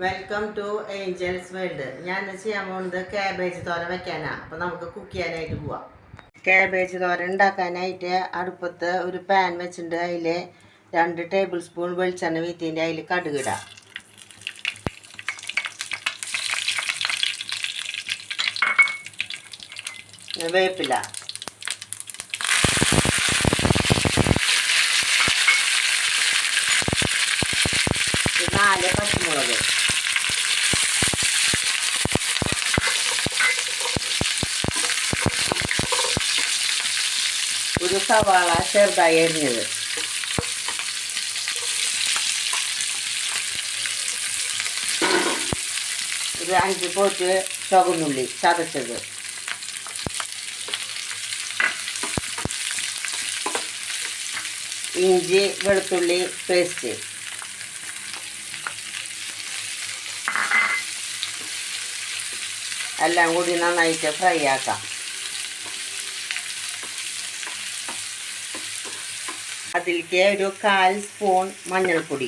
Welcome to Angeles world. ഞാൻ ചെയ്യാൻ പോകുന്നത് കാബേജ് തോരൻ വെക്കാനാണ്. അപ്പോൾ നമുക്ക് കുക്ക് ചെയ്യാനായിട്ട് പോവാം. കാബേജ് തോരൻ ഉണ്ടാക്കാനായിട്ട് അടുപ്പത്ത് ഒരു പാൻ വെച്ചിട്ടുണ്ട്. അതിൽ 2 ടേബിൾ സ്പൂൺ വെളിച്ചെണ്ണ വീത്തിൻ്റെ അതിൽ കടുകിടാം. വേപ്പില, 4 പച്ചമുളക്, ഒരു സവാള ചെറുതായി അരിഞ്ഞത്, ഒരു 5 പോറ്റ് ചുവന്നുള്ളി ചതച്ചത്, ഇഞ്ചി വെളുത്തുള്ളി പേസ്റ്റ്, എല്ലാം കൂടി നന്നായിട്ട് ഫ്രൈ ആക്കാം. അതിലേക്ക് ഒരു 1/4 സ്പൂൺ മഞ്ഞൾപ്പൊടി,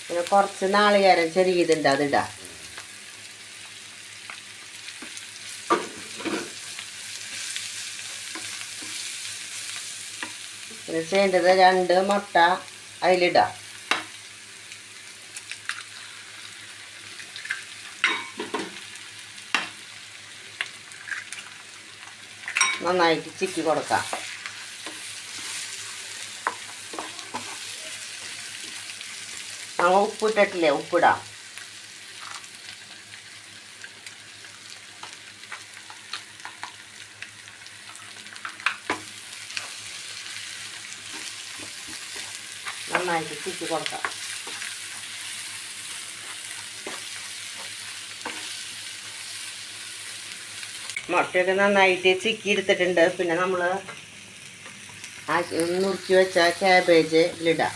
പിന്നെ കുറച്ച് നാളികേരം ചെറിയതുണ്ട്, അതിടാം. പിന്നെ ചെയ്യേണ്ടത് 2 മുട്ട അതിലിടാം. നന്നായിട്ട് ചിക്കി കൊടുക്കാം. നമ്മൾ ഉപ്പിട്ടിട്ടില്ലേ, ഉപ്പിടാം. നന്നായിട്ട് ചിക്കി കൊടുക്കാം. മുട്ടയൊക്കെ നന്നായിട്ട് ചിക്കി എടുത്തിട്ടുണ്ട്. പിന്നെ നമ്മൾ നുറുക്കി വെച്ച ക്യാബേജ് ഇതിലിടാം.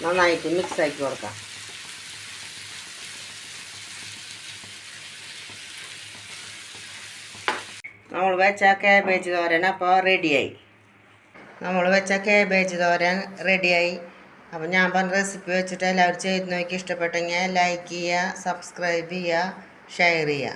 നന്നായിട്ട് മിക്സ് ആക്കി കൊടുക്കാം. നമ്മൾ വെച്ച ക്യാബേജ് തോരൻ അപ്പോൾ റെഡിയായി. അപ്പോൾ ഞാൻ പറഞ്ഞ റെസിപ്പി വെച്ചിട്ട് എല്ലാവരും ചെയ്ത് നോക്കി ഇഷ്ടപ്പെട്ടെങ്കിൽ ലൈക്ക് ചെയ്യുക, സബ്സ്ക്രൈബ് ചെയ്യുക, ഷെയർ ചെയ്യുക.